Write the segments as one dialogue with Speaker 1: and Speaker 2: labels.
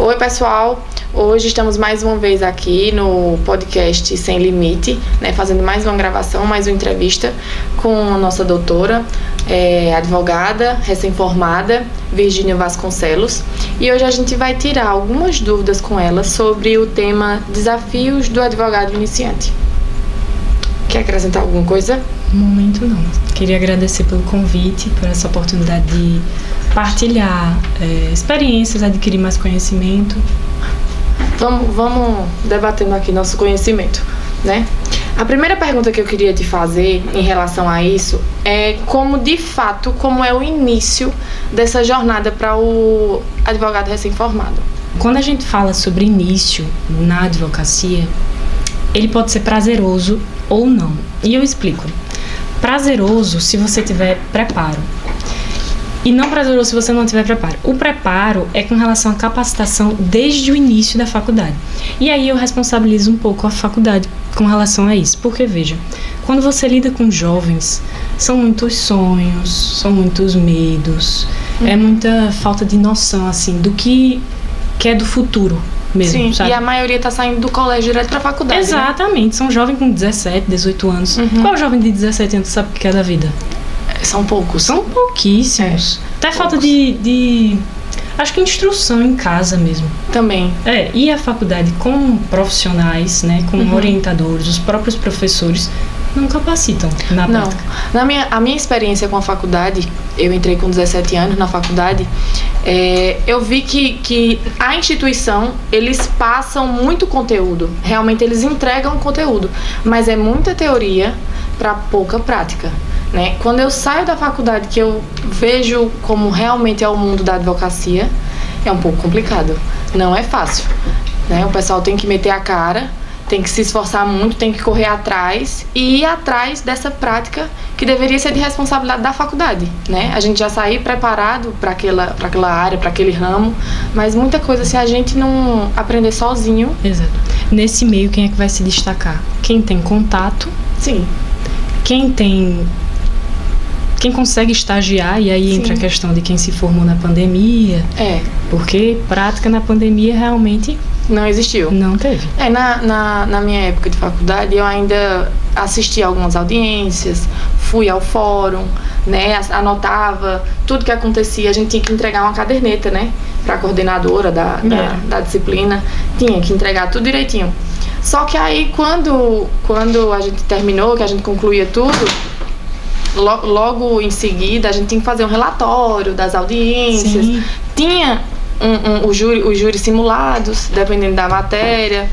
Speaker 1: Oi, pessoal! Hoje estamos mais uma vez aqui no podcast Sem Limite, né, fazendo mais uma gravação, mais uma entrevista com a nossa doutora, advogada, recém-formada, Virgínia Vasconcelos. E hoje a gente vai tirar algumas dúvidas com ela sobre o tema Desafios do Advogado Iniciante. Quer acrescentar alguma coisa?
Speaker 2: No momento não. Queria agradecer pelo convite, por essa oportunidade de partilhar experiências, adquirir mais conhecimento.
Speaker 1: Vamos debatendo aqui nosso conhecimento, né? A primeira pergunta que eu queria te fazer em relação a isso é como é o início dessa jornada para o advogado recém-formado.
Speaker 2: Quando a gente fala sobre início na advocacia, ele pode ser prazeroso ou não. E eu explico. Prazeroso se você tiver preparo. E não prazeroso se você não tiver preparo. O preparo é com relação à capacitação desde o início da faculdade. E aí eu responsabilizo um pouco a faculdade com relação a isso. Porque, veja, quando você lida com jovens, são muitos sonhos, são muitos medos, é muita falta de noção, assim, do que é do futuro mesmo.
Speaker 1: Sim,
Speaker 2: sabe?
Speaker 1: E a maioria está saindo do colégio direto para a faculdade.
Speaker 2: Exatamente, né? São jovens com 17, 18 anos. Qual jovem de 17 anos sabe o que é da vida?
Speaker 1: São poucos.
Speaker 2: São pouquíssimos. Até falta de acho que instrução em casa mesmo.
Speaker 1: Também.
Speaker 2: E a faculdade com profissionais, né, com orientadores, os próprios professores não capacitam na prática.
Speaker 1: A minha experiência com a faculdade, eu entrei com 17 anos na faculdade, eu vi que a instituição, eles passam muito conteúdo. Realmente eles entregam conteúdo, mas é muita teoria para pouca prática. Né? Quando eu saio da faculdade, que eu vejo como realmente é o mundo da advocacia, é um pouco complicado. Não é fácil, né? O pessoal tem que meter a cara, tem que se esforçar muito, tem que correr atrás e ir atrás dessa prática que deveria ser de responsabilidade da faculdade, né? A gente já sair preparado para aquela área, para aquele ramo, mas muita coisa se a gente não aprender sozinho.
Speaker 2: Exato. Nesse meio, quem é que vai se destacar? Quem tem contato.
Speaker 1: Sim.
Speaker 2: Quem consegue estagiar, e aí entra a questão de quem se formou na pandemia. Porque prática na pandemia realmente
Speaker 1: não existiu.
Speaker 2: Não teve.
Speaker 1: Na minha época de faculdade, eu ainda assisti a algumas audiências, fui ao fórum, né, anotava tudo que acontecia. A gente tinha que entregar uma caderneta, né, para a coordenadora da disciplina. Tinha que entregar tudo direitinho. Só que aí, quando a gente terminou, que a gente concluía tudo, logo em seguida a gente tinha que fazer um relatório das audiências. Sim. Tinha os júris simulados, dependendo da matéria.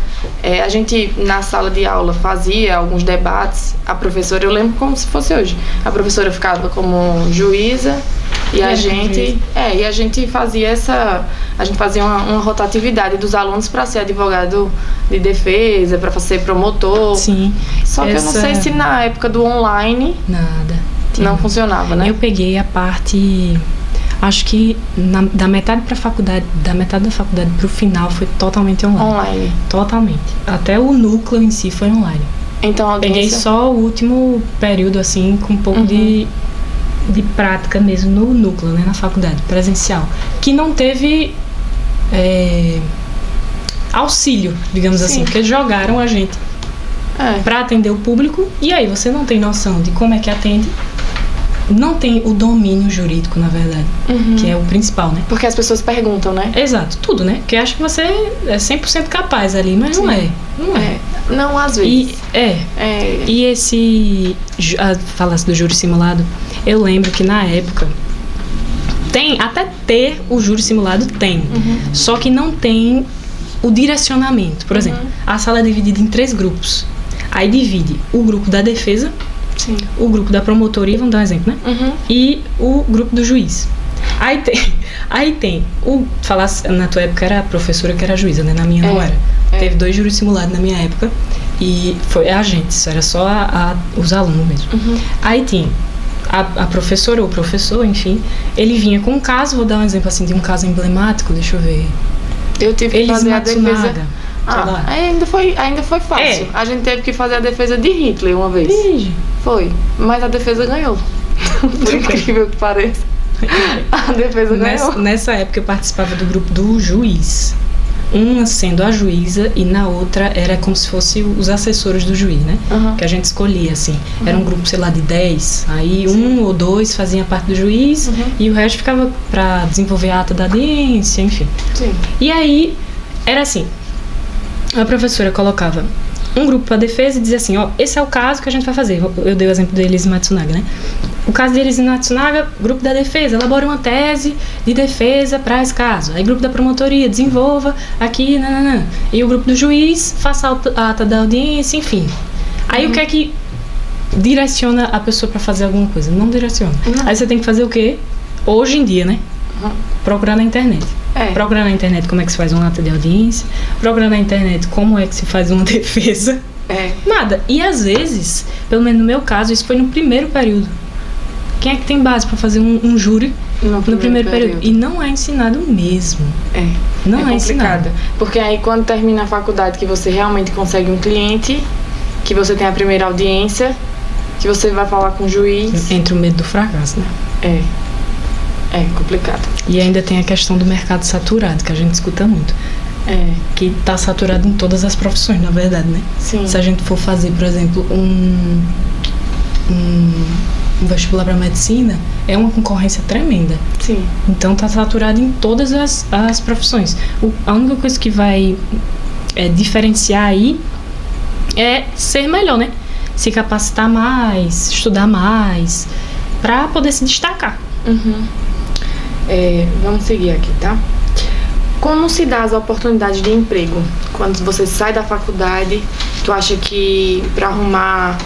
Speaker 1: A gente, na sala de aula, fazia alguns debates. A professora, eu lembro como se fosse hoje, a professora ficava como juíza e a gente fazia uma rotatividade dos alunos para ser advogado de defesa, para ser promotor.
Speaker 2: Sim.
Speaker 1: Só que eu não sei se na época do online não funcionava, né?
Speaker 2: Eu peguei a parte, acho que da metade da faculdade para o final foi totalmente online. Totalmente. Até o núcleo em si foi online.
Speaker 1: Então,
Speaker 2: peguei só o último período, assim, com um pouco de prática mesmo no núcleo, né, na faculdade, presencial. Que não teve auxílio, digamos assim, porque jogaram a gente para atender o público, e aí você não tem noção de como é que atende, não tem o domínio jurídico, na verdade, que é o principal, né?
Speaker 1: Porque as pessoas perguntam, né?
Speaker 2: Exato, tudo, né? Porque acha que você é 100% capaz ali, mas não é.
Speaker 1: Não, às vezes.
Speaker 2: E esse, falasse do júri simulado, eu lembro que na época até ter o júri simulado só que não tem o direcionamento. Por exemplo, a sala é dividida em 3 grupos. Aí divide o grupo da defesa, o grupo da promotoria, vamos dar um exemplo, né? E o grupo do juiz. Aí tem falasse, na tua época era a professora que era juíza, né? Na minha não era. Teve 2 júris simulados na minha época e foi a gente, era só os alunos mesmo. Aí tinha a professora ou o professor, enfim, ele vinha com um caso, vou dar um exemplo assim de um caso emblemático, deixa eu ver.
Speaker 1: Eu tive que fazer a defesa. Ainda foi fácil. A gente teve que fazer a defesa de Hitler uma vez. Foi, mas a defesa ganhou. Por incrível que pareça. A defesa ganhou.
Speaker 2: Nessa época eu participava do grupo do juiz. uma sendo a juíza e na outra era como se fosse os assessores do juiz, né? Que a gente escolhia, assim. Era um grupo, sei lá, de 10. Aí um ou dois faziam parte do juiz e o resto ficava para desenvolver a ata da audiência, enfim.
Speaker 1: Sim.
Speaker 2: E aí, era assim, a professora colocava um grupo para defesa e dizia assim, ó, esse é o caso que a gente vai fazer. Eu dei o exemplo de Elise Matsunaga, né? O caso de Elise Matsunaga, grupo da defesa, elabora uma tese de defesa para esse caso. Aí grupo da promotoria, desenvolva aqui, nananã. E o grupo do juiz, faça a ata da audiência, enfim. Aí o que é que direciona a pessoa para fazer alguma coisa? Não direciona. Aí você tem que fazer o quê? Hoje em dia, né? Procurar na internet. Procurar na internet como é que se faz uma ata de audiência. Procurar na internet como é que se faz uma defesa. Nada. E às vezes, pelo menos no meu caso, isso foi no primeiro período. Quem é que tem base para fazer um júri no primeiro período? E não é ensinado mesmo. Não é ensinado.
Speaker 1: Porque aí quando termina a faculdade que você realmente consegue um cliente, que você tem a primeira audiência, que você vai falar com o juiz.
Speaker 2: Entre o medo do fracasso, né?
Speaker 1: É complicado.
Speaker 2: E ainda tem a questão do mercado saturado, que a gente escuta muito. Que está saturado em todas as profissões, na verdade, né?
Speaker 1: Sim.
Speaker 2: Se a gente for fazer, por exemplo, um vestibular para medicina, é uma concorrência tremenda.
Speaker 1: Sim.
Speaker 2: Então está saturado em todas as profissões. A única coisa que vai diferenciar aí é ser melhor, né? Se capacitar mais, estudar mais, para poder se destacar.
Speaker 1: Vamos seguir aqui, tá? Como se dá as oportunidades de emprego? Quando você sai da faculdade, tu acha que para arrumar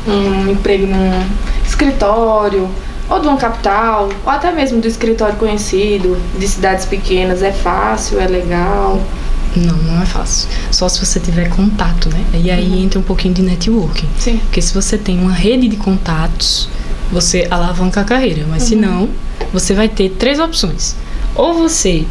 Speaker 1: um emprego num escritório, ou de uma capital, ou até mesmo do escritório conhecido, de cidades pequenas, é fácil, é legal?
Speaker 2: Não é fácil. Só se você tiver contato, né? E aí entra um pouquinho de networking.
Speaker 1: Sim.
Speaker 2: Porque se você tem uma rede de contatos, você alavanca a carreira. Mas se não, você vai ter 3 opções. Ou você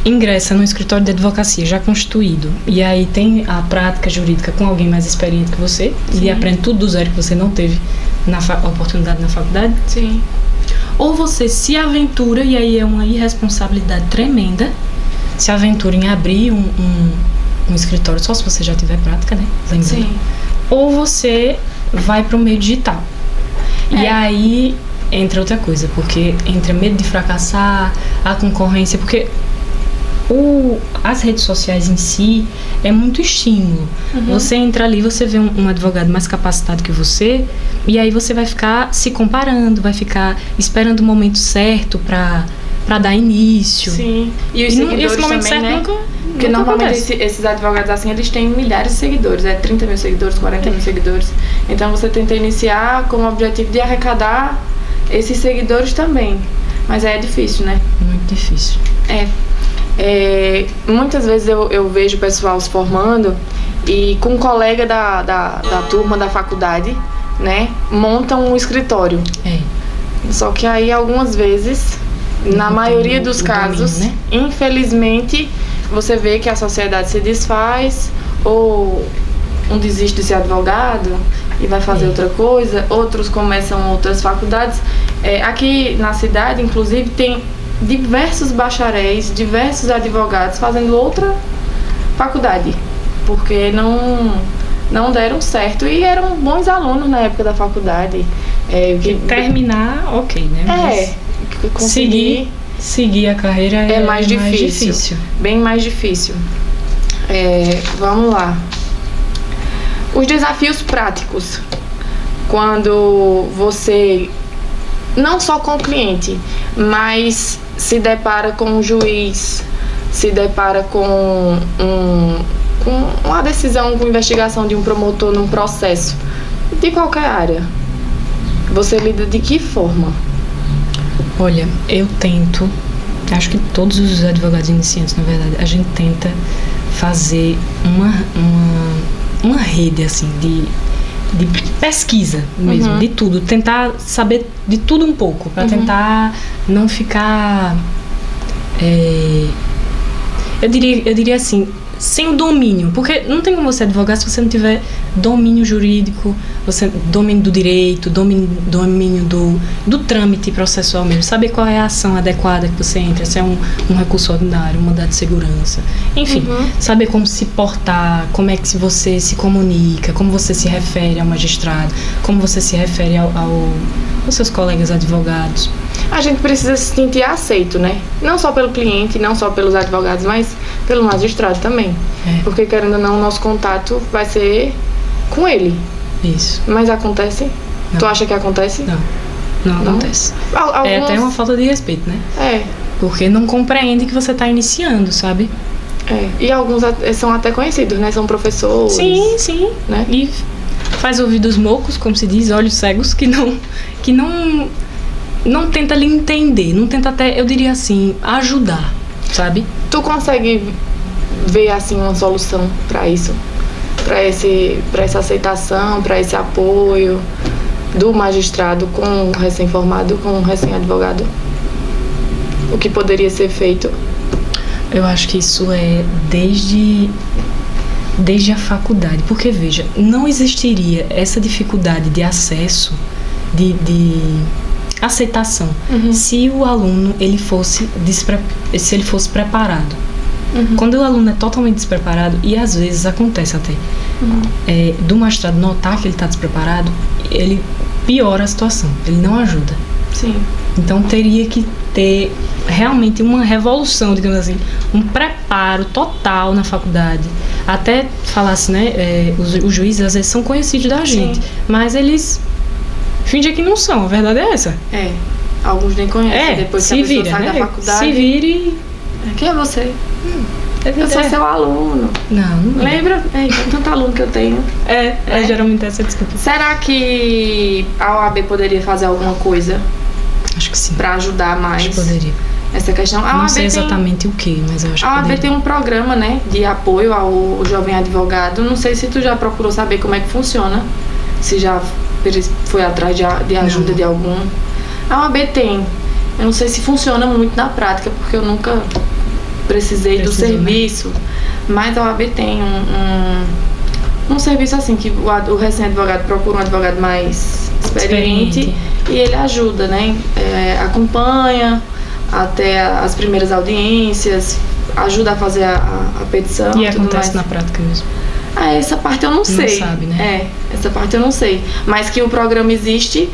Speaker 2: ingressa no escritório de advocacia já constituído e aí tem a prática jurídica com alguém mais experiente que você. Sim. E aprende tudo do zero que você não teve oportunidade na faculdade.
Speaker 1: Sim.
Speaker 2: Ou você se aventura, e aí é uma irresponsabilidade tremenda, se aventura em abrir um escritório, só se você já tiver prática, né? Lembrando.
Speaker 1: Sim.
Speaker 2: Ou você vai para o meio digital. E aí entra outra coisa, porque entra medo de fracassar, a concorrência, porque as redes sociais em si é muito estímulo. Você entra ali, você vê um advogado mais capacitado que você, e aí você vai ficar se comparando, vai ficar esperando o momento certo para dar início.
Speaker 1: Sim. E os seguidores
Speaker 2: esse momento
Speaker 1: também,
Speaker 2: certo
Speaker 1: né? Porque normalmente esses advogados assim, eles têm milhares de seguidores, 30 mil seguidores, 40 mil seguidores. Então você tenta iniciar com o objetivo de arrecadar esses seguidores também. Mas é difícil, né?
Speaker 2: Muito difícil.
Speaker 1: Muitas vezes eu vejo o pessoal se formando e com um colega da turma da faculdade, né, montam um escritório. Só que aí algumas vezes, na maioria dos casos,
Speaker 2: domínio, né?
Speaker 1: Infelizmente, você vê que a sociedade se desfaz, ou um desiste de ser advogado e vai fazer outra coisa, outros começam outras faculdades. Aqui na cidade, inclusive, tem diversos bacharéis, diversos advogados fazendo outra faculdade, porque não deram certo e eram bons alunos na época da faculdade.
Speaker 2: Terminar, ok, né? Mas seguir a carreira é
Speaker 1: mais difícil. Bem mais difícil. Vamos lá. Os desafios práticos. Quando você, não só com o cliente, mas se depara com um juiz, se depara com uma decisão, com investigação de um promotor num processo, de qualquer área, você lida de que forma?
Speaker 2: Olha, eu tento, acho que todos os advogados iniciantes, na verdade, a gente tenta fazer uma rede, assim, de pesquisa mesmo, de tudo, tentar saber de tudo um pouco, para tentar não ficar, eu diria assim, sem o domínio, porque não tem como você advogar se você não tiver domínio jurídico, domínio do direito, domínio do trâmite processual mesmo, saber qual é a ação adequada que você entra, se é um recurso ordinário, um mandado de segurança, enfim, saber como se portar, como é que você se comunica, como você se refere ao magistrado, como você se refere aos seus colegas advogados.
Speaker 1: A gente precisa se sentir aceito, né? Não só pelo cliente, não só pelos advogados, mas pelo magistrado também. Porque, querendo ou não, o nosso contato vai ser com ele.
Speaker 2: Isso.
Speaker 1: Mas acontece? Não. Tu acha que acontece?
Speaker 2: Não acontece. É até uma falta de respeito, né? Porque não compreende que você está iniciando, sabe?
Speaker 1: E alguns são até conhecidos, né? São professores.
Speaker 2: Sim.
Speaker 1: Né?
Speaker 2: E faz ouvidos mocos, como se diz, olhos cegos, que não tenta lhe entender, não tenta até, eu diria assim, ajudar, sabe?
Speaker 1: Tu consegue ver, assim, uma solução para isso? Para essa aceitação, para esse apoio do magistrado com o recém-formado, com o recém-advogado? O que poderia ser feito?
Speaker 2: Eu acho que isso é desde a faculdade, porque, veja, não existiria essa dificuldade de acesso, de aceitação, se o aluno se ele fosse preparado. Quando o aluno é totalmente despreparado, e às vezes acontece até do magistrado notar que ele está despreparado, ele piora a situação, ele não ajuda.
Speaker 1: Sim.
Speaker 2: Então teria que ter realmente uma revolução, digamos assim, um preparo total na faculdade. Até falasse, né, os juízes às vezes são conhecidos da gente, mas eles fingem que não são, a verdade é essa.
Speaker 1: Alguns nem conhecem, depois que a pessoa sai da faculdade.
Speaker 2: Se vire.
Speaker 1: Quem é você? Eu sou seu aluno.
Speaker 2: Não
Speaker 1: lembra? Tanto aluno que eu tenho.
Speaker 2: Geralmente essa desculpa.
Speaker 1: Será que a OAB poderia fazer alguma coisa?
Speaker 2: Acho que sim.
Speaker 1: Pra ajudar mais?
Speaker 2: Acho que poderia.
Speaker 1: Essa questão.
Speaker 2: Não sei exatamente o que, mas eu acho que
Speaker 1: a OAB
Speaker 2: poderia.
Speaker 1: tem um programa, né, de apoio ao jovem advogado. Não sei se tu já procurou saber como é que funciona. Se já foi atrás de ajuda de algum. A OAB tem. Eu não sei se funciona muito na prática, porque eu nunca precisei do serviço. Né? Mas a OAB tem um serviço assim, que o recém-advogado procura um advogado mais experiente. E ele ajuda, né? Acompanha até as primeiras audiências, ajuda a fazer a petição.
Speaker 2: E acontece na prática mesmo.
Speaker 1: Essa parte eu não sei.
Speaker 2: Não sabe, né?
Speaker 1: Essa parte eu não sei. Mas que o programa existe.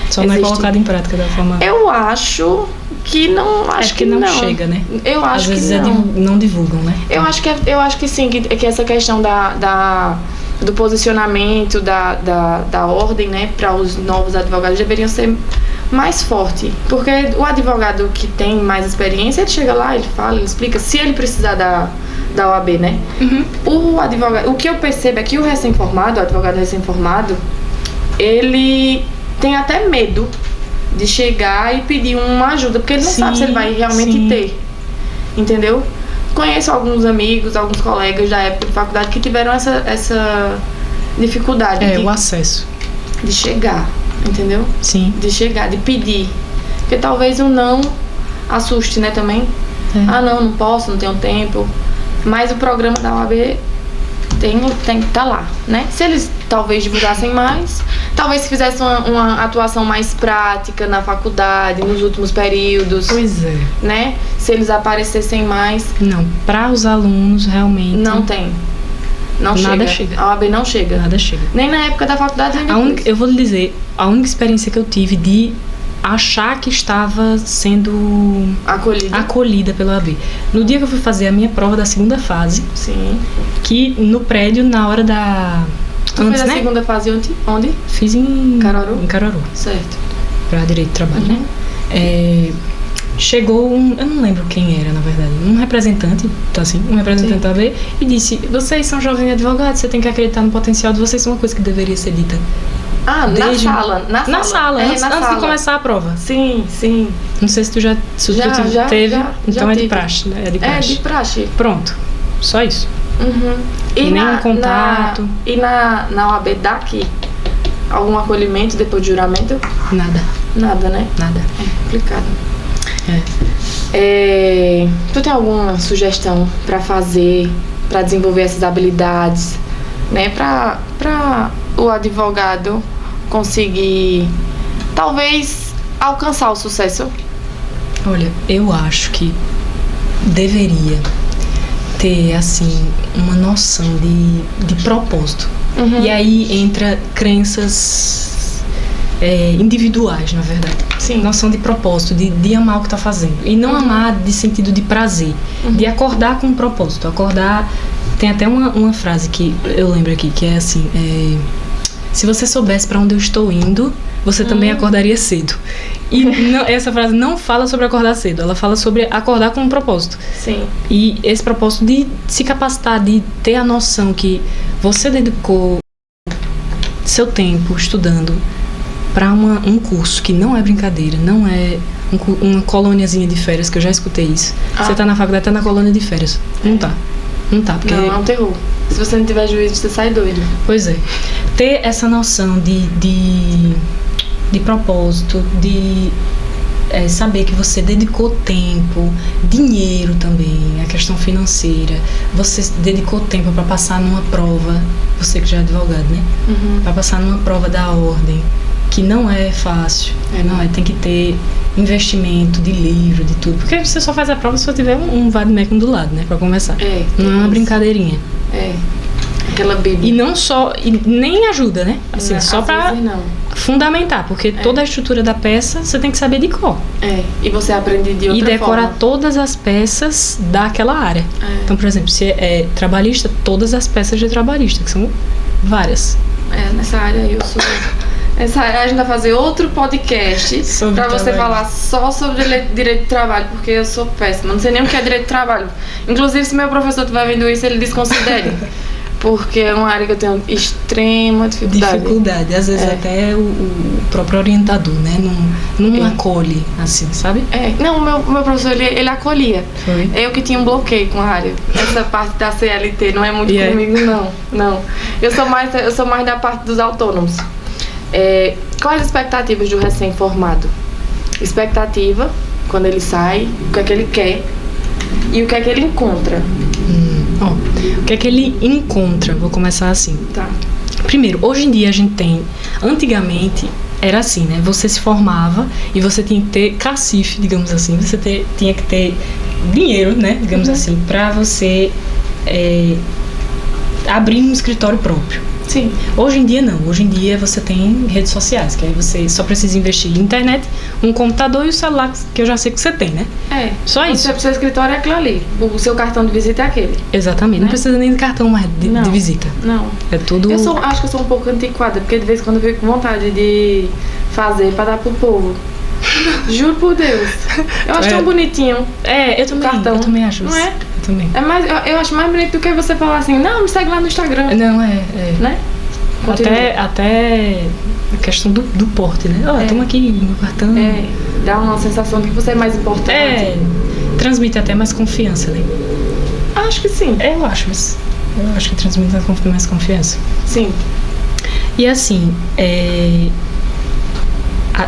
Speaker 2: Só não é colocado em prática da forma.
Speaker 1: Eu acho que não. Acho que não
Speaker 2: chega, né?
Speaker 1: Eu acho que
Speaker 2: às vezes não divulgam, né?
Speaker 1: Eu acho que sim, que essa questão do posicionamento da ordem, né, para os novos advogados deveriam ser mais forte, porque o advogado que tem mais experiência, ele chega lá, ele fala, ele explica, se ele precisar da OAB, né? O advogado, o que eu percebo é que o recém-formado, o advogado recém-formado, ele tem até medo de chegar e pedir uma ajuda, porque ele não sabe se ele vai realmente ter, entendeu? Conheço alguns amigos, alguns colegas da época de faculdade que tiveram essa dificuldade.
Speaker 2: O acesso.
Speaker 1: De chegar, entendeu?
Speaker 2: Sim.
Speaker 1: De chegar, de pedir. Porque talvez o não assuste, né, também. Não posso, não tenho tempo. Mas o programa da OAB tem que estar lá, né? Se eles talvez divulgassem mais, talvez se fizesse uma atuação mais prática na faculdade, nos últimos períodos.
Speaker 2: Pois é.
Speaker 1: Né? Se eles aparecessem mais.
Speaker 2: Não, para os alunos realmente.
Speaker 1: Não tem. Nada chega. A OAB não chega.
Speaker 2: Nada chega.
Speaker 1: Nem na época da faculdade, nem depois.
Speaker 2: Eu vou lhe dizer, a única experiência que eu tive de achar que estava sendo acolhida pela OAB. No dia que eu fui fazer a minha prova da segunda fase,
Speaker 1: sim,
Speaker 2: que no prédio, na hora da...
Speaker 1: Tu fez a segunda fase onde?
Speaker 2: Fiz em
Speaker 1: Caruaru?
Speaker 2: Em Caruaru.
Speaker 1: Certo.
Speaker 2: Para direito de trabalho, né? Chegou eu não lembro quem era, na verdade, um representante da OAB, e disse: vocês são jovens advogados, você tem que acreditar no potencial de vocês, uma coisa que deveria ser dita. Na sala, antes de começar a prova.
Speaker 1: Sim.
Speaker 2: Não sei se tu já teve, então é de praxe, né?
Speaker 1: É de praxe.
Speaker 2: Pronto, só isso.
Speaker 1: E
Speaker 2: nenhum contato.
Speaker 1: E na OAB daqui, algum acolhimento depois do juramento?
Speaker 2: Nada,
Speaker 1: né?
Speaker 2: Nada.
Speaker 1: É complicado. Tu tem alguma sugestão para fazer, para desenvolver essas habilidades, né? Para o advogado conseguir, talvez, alcançar o sucesso?
Speaker 2: Olha, eu acho que deveria ter, assim, uma noção de propósito. E aí entra crenças individuais, na verdade.
Speaker 1: Sim.
Speaker 2: Noção de propósito, de amar o que tá fazendo. E não amar de sentido de prazer. De acordar com um propósito. Acordar... Tem até uma frase que eu lembro aqui, que é assim... se você soubesse para onde eu estou indo, você também acordaria cedo. E não, essa frase não fala sobre acordar cedo. Ela fala sobre acordar com um propósito.
Speaker 1: Sim.
Speaker 2: E esse propósito de se capacitar, de ter a noção que você dedicou seu tempo estudando para um curso que não é brincadeira, não é uma colôniazinha de férias, que eu já escutei isso. Você tá na faculdade, tá na colônia de férias. Não tá. Não tá, porque...
Speaker 1: Não, é um terror. Se você não tiver juízo, você sai doido.
Speaker 2: Pois é. Ter essa noção de propósito, de saber que você dedicou tempo, dinheiro também, a questão financeira. Você dedicou tempo para passar numa prova, você que já é advogado, né? Para passar numa prova da ordem, que não é fácil. Tem que ter investimento de livro, de tudo. Porque você só faz a prova se você tiver um vademecum do lado, né? Pra começar. Não é uma brincadeirinha.
Speaker 1: Aquela bíblia.
Speaker 2: E não só... E nem ajuda, né? Assim, só pra fundamentar. Porque toda a estrutura da peça, você tem que saber de cor.
Speaker 1: E você aprende de outra forma.
Speaker 2: E decorar todas as peças daquela área. Então, por exemplo, se é trabalhista, todas as peças de trabalhista, que são várias.
Speaker 1: Nessa área eu sou... Essa área a gente vai fazer outro podcast pra você falar só sobre direito de trabalho, porque eu sou péssima, não sei nem o que é direito de trabalho. Inclusive, se meu professor estiver vendo isso, ele desconsidere. Porque é uma área que eu tenho extrema dificuldade. Às vezes até o próprio orientador, né? Não acolhe, assim, sabe? Não, o meu professor, ele acolhia.
Speaker 2: Foi?
Speaker 1: Eu que tinha um bloqueio com a área. Essa parte da CLT não é muito comigo, não. Eu sou mais da parte dos autônomos. Quais as expectativas do recém-formado? Expectativa, quando ele sai, o que é que ele quer e o que é que ele encontra.
Speaker 2: O que é que ele encontra? Vou começar assim.
Speaker 1: Tá.
Speaker 2: Primeiro, hoje em dia a gente tem... Antigamente era assim, né? Você se formava e você tinha que ter cacife, digamos assim. Você tinha que ter dinheiro, né? Digamos assim, pra você abrir um escritório próprio.
Speaker 1: Sim.
Speaker 2: Hoje em dia não. Hoje em dia você tem redes sociais, que aí você só precisa investir em internet, um computador e o celular, que eu já sei que você tem, né? Só isso.
Speaker 1: O seu escritório é aquilo ali. O seu cartão de visita é aquele.
Speaker 2: Exatamente. Né? Não precisa nem de cartão mais de visita.
Speaker 1: Não.
Speaker 2: É tudo...
Speaker 1: Acho que eu sou um pouco antiquada, porque de vez em quando eu fico com vontade de fazer pra dar pro povo. Juro por Deus. Eu acho tão bonitinho.
Speaker 2: Eu também acho.
Speaker 1: Não é?
Speaker 2: Eu também.
Speaker 1: Eu acho mais bonito do que você falar assim, não, me segue lá no Instagram.
Speaker 2: Não,
Speaker 1: Né?
Speaker 2: Até a questão do porte, né? Toma aqui meu cartão.
Speaker 1: Dá uma sensação de que você é mais importante.
Speaker 2: Transmite até mais confiança, né?
Speaker 1: Acho que sim.
Speaker 2: Eu acho que transmite mais confiança.
Speaker 1: Sim.
Speaker 2: E assim,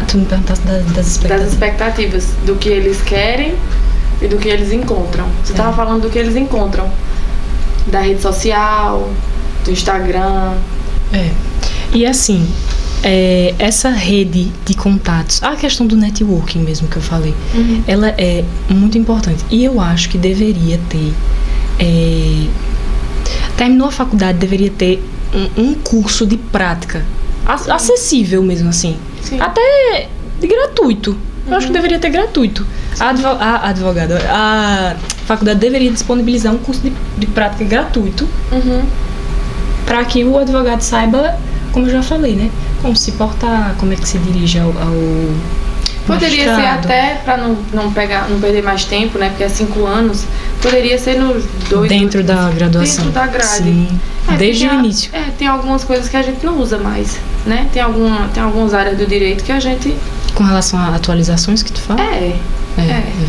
Speaker 2: tu me perguntaste das expectativas.
Speaker 1: Das expectativas, do que eles querem e do que eles encontram. Você estava falando do que eles encontram. Da rede social, do Instagram.
Speaker 2: E assim, essa rede de contatos, a questão do networking mesmo que eu falei, ela é muito importante. E eu acho que deveria ter... terminou a faculdade, deveria ter um curso de prática acessível mesmo, assim.
Speaker 1: Sim.
Speaker 2: Até de gratuito. Eu acho que deveria ter gratuito. A faculdade deveria disponibilizar um curso de prática gratuito para que o advogado saiba, como eu já falei, né? Como se portar, como é que se dirige ao
Speaker 1: Poderia
Speaker 2: magistrado.
Speaker 1: ser até, para não perder mais tempo, né? Porque é 5 anos, poderia ser nos 2
Speaker 2: dentro da graduação.
Speaker 1: Dentro da grade.
Speaker 2: Sim. Desde o início.
Speaker 1: Tem algumas coisas que a gente não usa mais, né? Tem algumas áreas do direito que a gente...
Speaker 2: Com relação a atualizações que tu fala?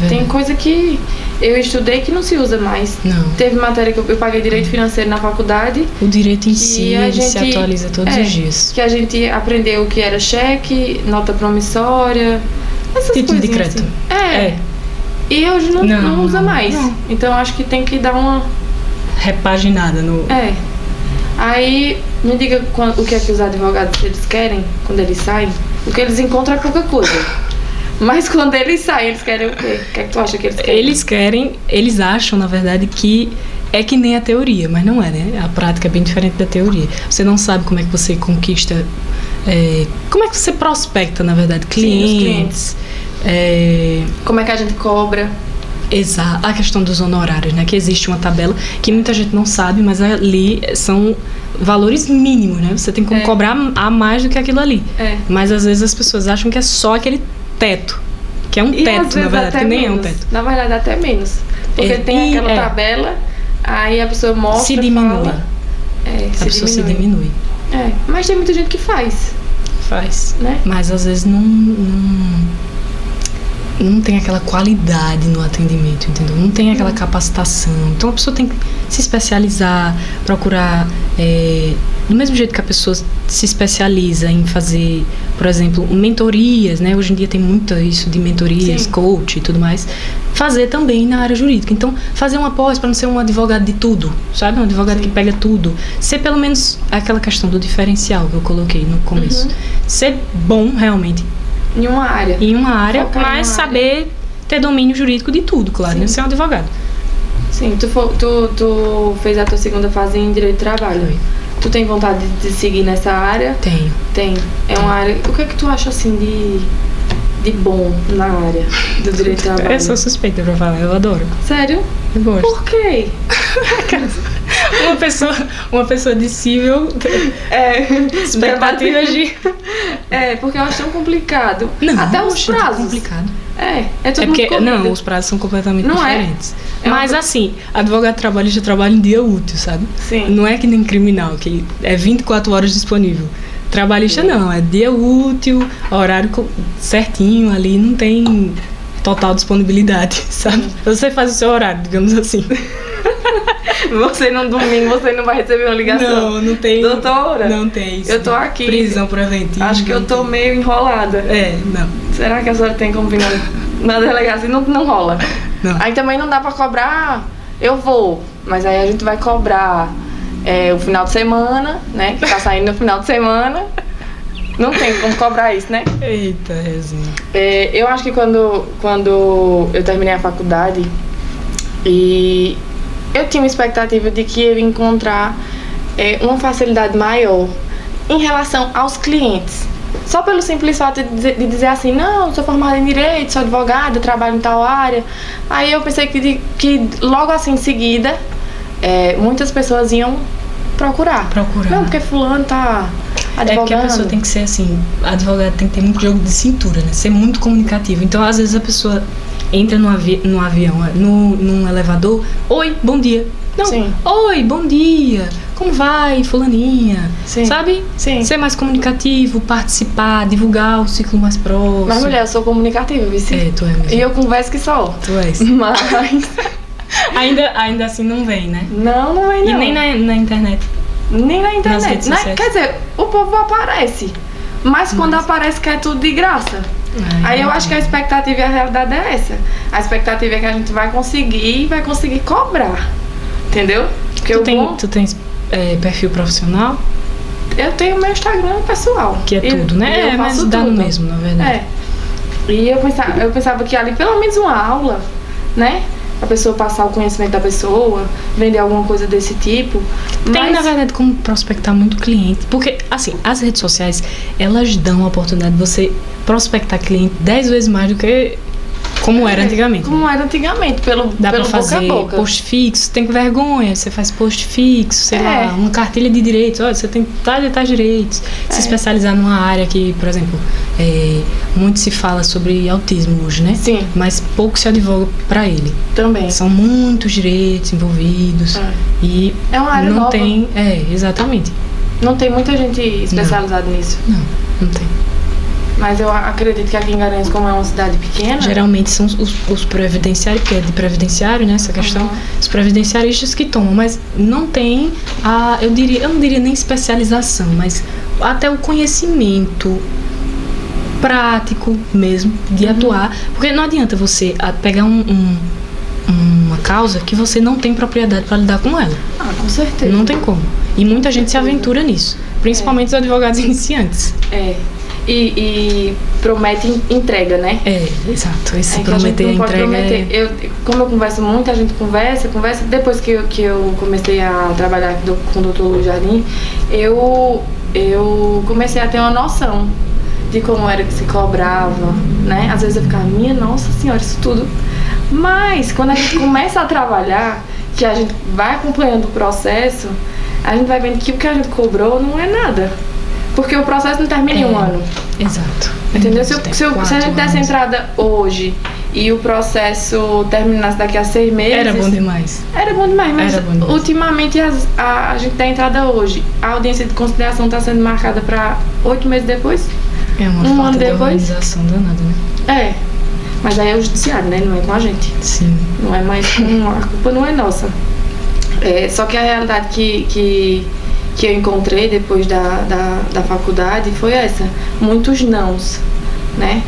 Speaker 1: Tem coisa que eu estudei que não se usa mais.
Speaker 2: Não.
Speaker 1: Teve matéria que eu paguei direito financeiro na faculdade.
Speaker 2: O direito em si, ele se atualiza todos os dias.
Speaker 1: Que a gente aprendeu o que era cheque, nota promissória, essas
Speaker 2: título de crédito.
Speaker 1: Assim. E hoje não usa mais.
Speaker 2: Não.
Speaker 1: Então acho que tem que dar uma
Speaker 2: repaginada no...
Speaker 1: Aí, me diga o que é que os advogados eles querem quando eles saem. O que eles encontram é pouca coisa. Mas quando eles saem, eles querem o quê? O que é que tu acha que eles querem?
Speaker 2: Eles acham, na verdade, que é que nem a teoria, mas não é, né? A prática é bem diferente da teoria. Você não sabe como é que você conquista... como é que você prospecta, na verdade, clientes.
Speaker 1: Como é que a gente cobra?
Speaker 2: Exato, a questão dos honorários, né? Que existe uma tabela que muita gente não sabe, mas ali são valores mínimos, né? Você tem como cobrar a mais do que aquilo ali. Mas às vezes as pessoas acham que é só aquele teto, que é um teto, na verdade, que nem
Speaker 1: menos.
Speaker 2: é um teto.
Speaker 1: Na verdade, até menos. Porque tem aquela tabela, aí a pessoa mostra,
Speaker 2: se diminui.
Speaker 1: Fala,
Speaker 2: a pessoa se diminui.
Speaker 1: Mas tem muita gente que faz. Né?
Speaker 2: Mas às vezes não tem aquela qualidade no atendimento, entendeu? Não tem aquela capacitação. Então a pessoa tem que se especializar, procurar... do mesmo jeito que a pessoa se especializa em fazer, por exemplo, mentorias, né? Hoje em dia tem muito isso de mentorias, coach e tudo mais. Fazer também na área jurídica. Então, fazer uma pós para não ser um advogado de tudo, sabe? Um advogado que pega tudo. Ser pelo menos aquela questão do diferencial que eu coloquei no começo. Ser bom, realmente,
Speaker 1: em uma área,
Speaker 2: mas saber ter domínio jurídico de tudo, claro, né? Ser um advogado.
Speaker 1: Sim, tu fez a tua segunda fase em Direito do Trabalho. Tu tem vontade de seguir nessa área?
Speaker 2: Tenho.
Speaker 1: É uma área... O que é que tu acha, assim, de bom na área do Direito do Trabalho?
Speaker 2: Eu sou suspeita pra falar, eu adoro.
Speaker 1: Sério?
Speaker 2: Eu gosto.
Speaker 1: Por quê?
Speaker 2: Uma pessoa de cível... expectativas de...
Speaker 1: porque eu acho tão complicado.
Speaker 2: Não,
Speaker 1: até os prazos.
Speaker 2: É complicado.
Speaker 1: É tudo muito corrido.
Speaker 2: Não, os prazos são completamente diferentes.
Speaker 1: É?
Speaker 2: Mas assim, advogado trabalhista trabalha em dia útil, sabe?
Speaker 1: Sim.
Speaker 2: Não é que nem criminal, que é 24 horas disponível. Trabalhista não, é dia útil, horário certinho ali, não tem total disponibilidade, sabe? Você faz o seu horário, digamos assim.
Speaker 1: Você no domingo, você não vai receber uma ligação.
Speaker 2: Não tem.
Speaker 1: Doutora?
Speaker 2: Não tem isso.
Speaker 1: Eu tô aqui.
Speaker 2: Prisão preventiva.
Speaker 1: Acho que eu tô meio enrolada.
Speaker 2: Não.
Speaker 1: Será que a senhora tem como vir na delegacia? Não rola.
Speaker 2: Não.
Speaker 1: Aí também não dá pra cobrar. Eu vou, mas aí a gente vai cobrar o final de semana, né? Que tá saindo no final de semana. Não tem como cobrar isso, né?
Speaker 2: Eita, Rezinha.
Speaker 1: Eu acho que quando eu terminei a faculdade e eu tinha uma expectativa de que eu ia encontrar uma facilidade maior em relação aos clientes. Só pelo simples fato de dizer assim, não, sou formada em Direito, sou advogada, trabalho em tal área. Aí eu pensei que logo assim em seguida, muitas pessoas iam procurar. Não, porque fulano tá advogando.
Speaker 2: É porque a pessoa tem que ser assim, advogado tem que ter muito jogo de cintura, né? Ser muito comunicativo. Então, às vezes a pessoa entra num avião, num elevador, oi, bom dia. Não,
Speaker 1: Sim.
Speaker 2: Oi, bom dia. Como vai, fulaninha?
Speaker 1: Sim.
Speaker 2: Sabe?
Speaker 1: Sim.
Speaker 2: Ser mais comunicativo, participar, divulgar o ciclo mais próximo.
Speaker 1: Mas, mulher, eu sou comunicativa, viu?
Speaker 2: Tu é mesmo.
Speaker 1: E eu converso que só.
Speaker 2: Tu és.
Speaker 1: Mas...
Speaker 2: ainda assim não vem, né?
Speaker 1: Não vem, não.
Speaker 2: E nem na internet.
Speaker 1: Nem na internet.
Speaker 2: Nas redes sociais.
Speaker 1: Quer dizer, o povo aparece. Mas quando aparece que é tudo de graça. Aí eu acho que a expectativa e a realidade é essa. A expectativa é que a gente vai conseguir cobrar. Entendeu? Porque
Speaker 2: tu tens perfil profissional?
Speaker 1: Eu tenho meu Instagram pessoal.
Speaker 2: Que é tudo, né? Mas dá no mesmo, na verdade.
Speaker 1: E eu pensava que ali pelo menos uma aula, né? A pessoa passar o conhecimento da pessoa, vender alguma coisa desse tipo.
Speaker 2: Tem, na verdade, como prospectar muito cliente. Porque, assim, as redes sociais, elas dão a oportunidade de você prospectar cliente 10 vezes mais do que como era antigamente.
Speaker 1: Como era antigamente, pelo
Speaker 2: Dá pra fazer
Speaker 1: boca a boca.
Speaker 2: Post fixo, tem vergonha, você faz post fixo, sei lá, uma cartilha de direitos, olha, você tem tais e tais direitos. Se especializar numa área que, por exemplo, muito se fala sobre autismo hoje, né?
Speaker 1: Sim.
Speaker 2: Mas pouco se advoga pra ele.
Speaker 1: Também.
Speaker 2: São muitos direitos envolvidos.
Speaker 1: E é uma área
Speaker 2: não
Speaker 1: nova.
Speaker 2: Tem, exatamente.
Speaker 1: Não tem muita gente especializada nisso.
Speaker 2: Não tem.
Speaker 1: Mas eu acredito que aqui em Garanhuns, como é uma cidade pequena...
Speaker 2: Geralmente são os previdenciários, porque é de previdenciário, né, essa questão. Os previdenciaristas que tomam, mas não tem eu não diria nem especialização, mas até o conhecimento prático mesmo, de atuar. Porque não adianta você pegar uma causa que você não tem propriedade para lidar com ela.
Speaker 1: Ah, com certeza.
Speaker 2: Não tem como. E muita gente se aventura nisso. Principalmente os advogados iniciantes.
Speaker 1: E promete entrega, né?
Speaker 2: Exato. Esse prometer a entrega
Speaker 1: como eu converso muito, a gente conversa. Depois que eu comecei a trabalhar com o Dr. Luiz Jardim, eu comecei a ter uma noção de como era que se cobrava, né? Às vezes eu ficava, minha nossa senhora, isso tudo. Mas quando a gente começa a trabalhar, que a gente vai acompanhando o processo, a gente vai vendo que o que a gente cobrou não é nada. Porque o processo não termina em um ano.
Speaker 2: Exato.
Speaker 1: Entendeu? Se a gente desse entrada hoje e o processo terminasse daqui a 6 meses...
Speaker 2: Era bom demais.
Speaker 1: Mas ultimamente a gente dá entrada hoje. A audiência de conciliação está sendo marcada para 8 meses depois.
Speaker 2: É uma falta de organização danada, né?
Speaker 1: Mas aí é o judiciário, né? Não é com a gente.
Speaker 2: Sim.
Speaker 1: Não é mais a culpa não é nossa. Só que a realidade que eu encontrei depois da faculdade foi essa. Muitos nãos, né?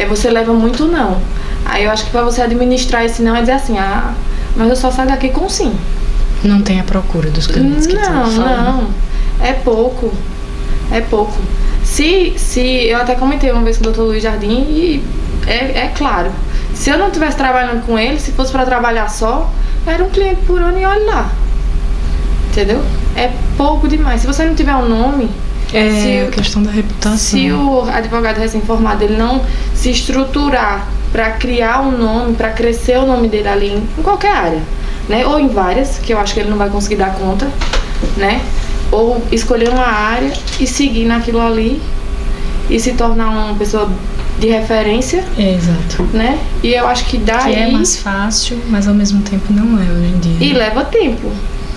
Speaker 1: Você leva muito não. Aí eu acho que para você administrar esse não é dizer assim, mas eu só saio daqui com sim.
Speaker 2: Não tem a procura dos clientes que
Speaker 1: Não. É pouco. Se eu até comentei uma vez com o Dr. Luiz Jardim e é claro, se eu não estivesse trabalhando com ele, se fosse para trabalhar só, era um cliente por ano e olha lá. Entendeu? É pouco demais. Se você não tiver um nome...
Speaker 2: a questão da reputação.
Speaker 1: Se o advogado recém-formado ele não se estruturar para criar um nome, para crescer o nome dele ali em qualquer área, né? Ou em várias, que eu acho que ele não vai conseguir dar conta, né? Ou escolher uma área e seguir naquilo ali e se tornar uma pessoa de referência.
Speaker 2: Exato.
Speaker 1: Né? E eu acho que daí...
Speaker 2: Que é mais fácil, mas ao mesmo tempo não é hoje em dia.
Speaker 1: E leva tempo,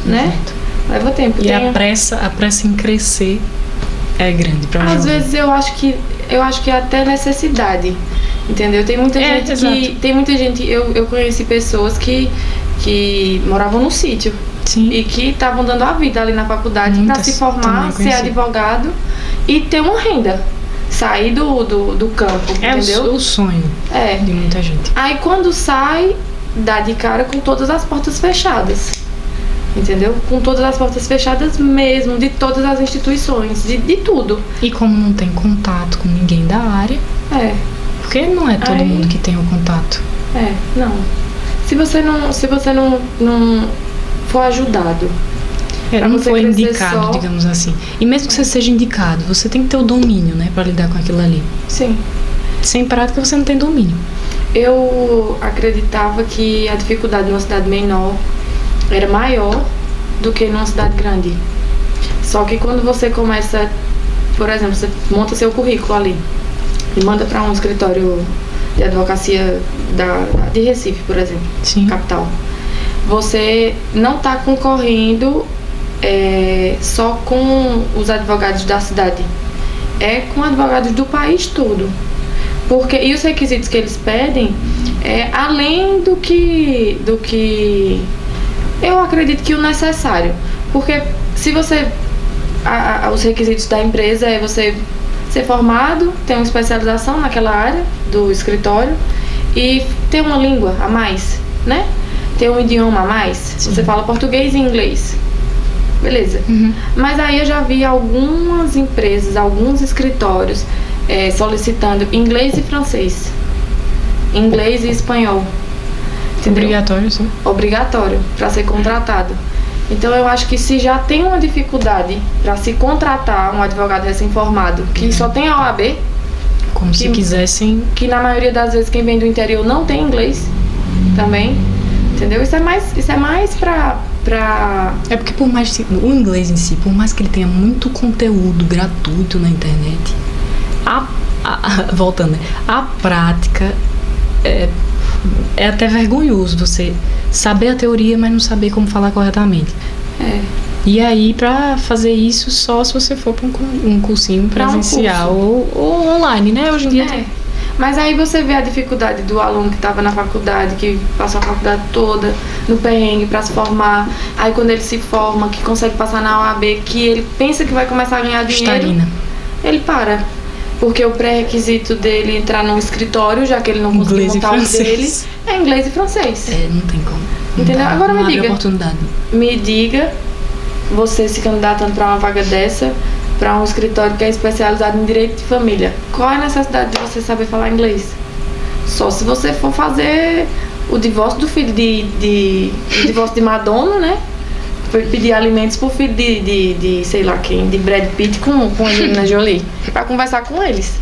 Speaker 1: né?
Speaker 2: Exato.
Speaker 1: Leva tempo.
Speaker 2: E a pressa em crescer é grande para
Speaker 1: Às vezes eu acho que é até necessidade, entendeu? Tem muita gente eu conheci pessoas que moravam no sítio.
Speaker 2: Sim.
Speaker 1: E que estavam dando a vida ali na faculdade para se formar, ser advogado e ter uma renda. Sair do campo, entendeu?
Speaker 2: O sonho de muita gente.
Speaker 1: Aí quando sai, dá de cara com todas as portas fechadas. Entendeu? Com todas as portas fechadas mesmo, de todas as instituições, de tudo.
Speaker 2: E como não tem contato com ninguém da área... Porque não é todo mundo que tem o contato.
Speaker 1: Não. Se você não for ajudado...
Speaker 2: não foi indicado, digamos assim. E mesmo que você seja indicado, você tem que ter o domínio, né? Pra lidar com aquilo ali.
Speaker 1: Sim.
Speaker 2: Sem prática, você não tem domínio.
Speaker 1: Eu acreditava que a dificuldade numa cidade menor era maior do que numa cidade grande. Só que quando você começa, por exemplo, você monta seu currículo ali e manda para um escritório de advocacia de Recife, por exemplo,
Speaker 2: Sim.
Speaker 1: capital, você não está concorrendo só com os advogados da cidade, é com advogados do país todo. E os requisitos que eles pedem é além do que eu acredito que o necessário. Porque se você... os requisitos da empresa é você ser formado, ter uma especialização naquela área do escritório e ter uma língua a mais, né? Ter um idioma a mais. Sim. Você fala português e inglês. Beleza.
Speaker 2: Uhum.
Speaker 1: Mas aí eu já vi algumas empresas, alguns escritórios solicitando inglês e francês. Inglês e espanhol. Entendeu?
Speaker 2: Obrigatório, sim.
Speaker 1: Obrigatório para ser contratado. Então eu acho que se já tem uma dificuldade para se contratar um advogado recém-formado que só tem a OAB,
Speaker 2: como se quisessem,
Speaker 1: que na maioria das vezes quem vem do interior não tem inglês também, entendeu? Isso é mais pra...
Speaker 2: É porque por mais o inglês em si, por mais que ele tenha muito conteúdo gratuito na internet, voltando, né? A prática é até vergonhoso você saber a teoria, mas não saber como falar corretamente. E aí, pra fazer isso, só se você for pra um cursinho presencial ou online, né? Hoje em dia tem.
Speaker 1: Mas aí você vê a dificuldade do aluno que estava na faculdade, que passou a faculdade toda no perrengue pra se formar. Aí quando ele se forma, que consegue passar na OAB, que ele pensa que vai começar a ganhar dinheiro,
Speaker 2: Estarina.
Speaker 1: ele para. porque o pré-requisito dele entrar num escritório, já que ele não conseguiu montar o dele, é inglês e francês.
Speaker 2: Não tem como.
Speaker 1: Entendeu? Agora
Speaker 2: me
Speaker 1: diga. Me diga, você se candidatando para uma vaga dessa, para um escritório que é especializado em direito de família, qual é a necessidade de você saber falar inglês? Só se você for fazer o divórcio do filho o divórcio de Madonna, né? Foi pedir alimentos pro filho de sei lá quem, de Brad Pitt com a Angelina Jolie, para conversar com eles.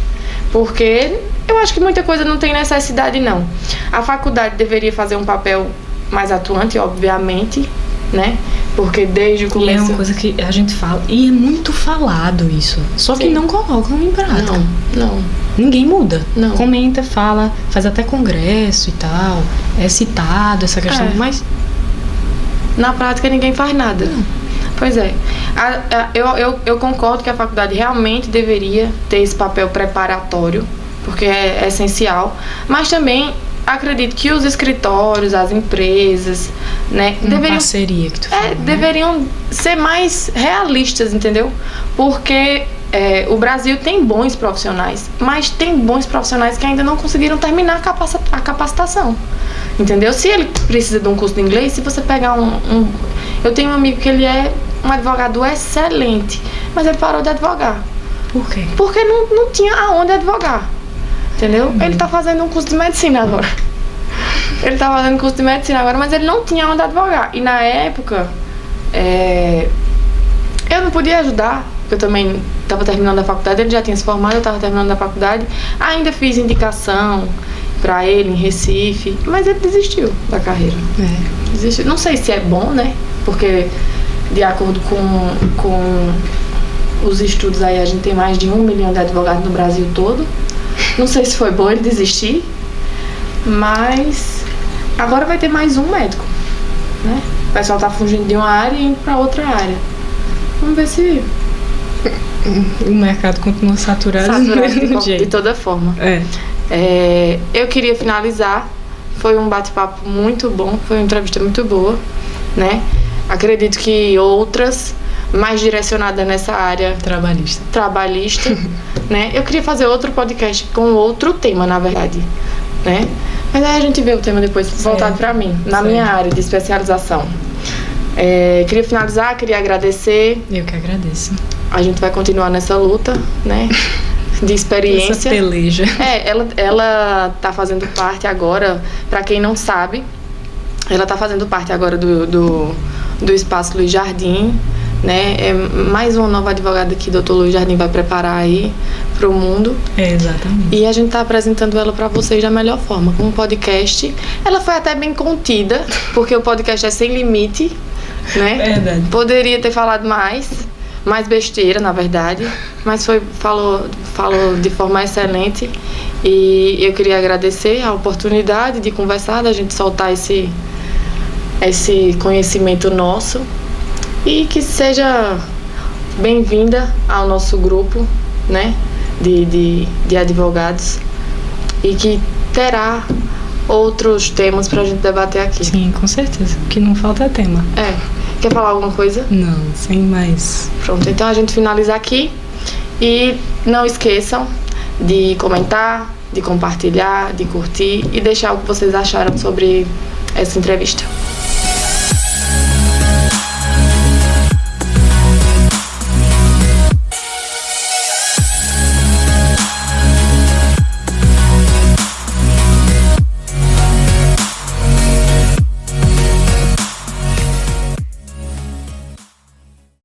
Speaker 1: Porque eu acho que muita coisa não tem necessidade, não. A faculdade deveria fazer um papel mais atuante, obviamente, né? Porque desde o começo...
Speaker 2: E é uma coisa que a gente fala, e é muito falado isso, só que não colocam em prática.
Speaker 1: Não.
Speaker 2: Ninguém muda.
Speaker 1: Não.
Speaker 2: Comenta, fala, faz até congresso e tal, é citado essa questão, mas...
Speaker 1: Na prática ninguém faz nada. Pois é. Eu concordo que a faculdade realmente deveria ter esse papel preparatório, porque é essencial, mas também acredito que os escritórios, as empresas, né,
Speaker 2: parceria que tu fala,
Speaker 1: deveriam ser mais realistas, entendeu? Porque o Brasil tem bons profissionais, mas tem bons profissionais que ainda não conseguiram terminar a capacitação. Entendeu? Se ele precisa de um curso de inglês, se você pegar eu tenho um amigo que ele é um advogado excelente, mas ele parou de advogar.
Speaker 2: Por quê?
Speaker 1: Porque não tinha aonde advogar. Entendeu? Ele tá fazendo um curso de medicina agora. Mas ele não tinha onde advogar. E na época, eu não podia ajudar, porque eu também estava terminando a faculdade, ele já tinha se formado, eu estava terminando a faculdade. Ainda fiz indicação para ele em Recife, mas ele desistiu da carreira. Desistiu. Não sei se é bom, né? Porque de acordo com os estudos aí, a gente tem mais de 1 milhão de advogados no Brasil todo. Não sei se foi bom ele desistir, mas agora vai ter mais um médico, né? O pessoal tá fugindo de uma área e indo para outra área. Vamos ver se
Speaker 2: o mercado continua saturado
Speaker 1: de toda forma. Eu queria finalizar. Foi um bate-papo muito bom, foi uma entrevista muito boa, né? Acredito que outras mais direcionada nessa área trabalhista, né? Eu queria fazer outro podcast com outro tema, na verdade, né? Mas aí a gente vê o tema depois voltado para mim, na minha área de especialização. Queria finalizar, queria agradecer.
Speaker 2: Eu que agradeço.
Speaker 1: A gente vai continuar nessa luta, né? De experiência.
Speaker 2: Essa peleja.
Speaker 1: Ela tá fazendo parte agora, para quem não sabe, ela tá fazendo parte agora do Espaço Luiz Jardim, né? É mais uma nova advogada que o Dr. Luiz Jardim vai preparar aí pro mundo.
Speaker 2: Exatamente.
Speaker 1: E a gente tá apresentando ela para vocês da melhor forma, com um podcast. Ela foi até bem contida, porque o podcast é sem limite, né?
Speaker 2: Verdade.
Speaker 1: Poderia ter falado mais besteira, na verdade, mas falou de forma excelente. E eu queria agradecer a oportunidade de conversar, da gente soltar esse conhecimento nosso, e que seja bem-vinda ao nosso grupo, né, de advogados, e que terá outros temas pra gente debater aqui.
Speaker 2: Sim, com certeza, que não falta tema.
Speaker 1: Quer falar alguma coisa?
Speaker 2: Não, sem mais.
Speaker 1: Pronto, então a gente finaliza aqui, e não esqueçam de comentar, de compartilhar, de curtir e deixar o que vocês acharam sobre essa entrevista.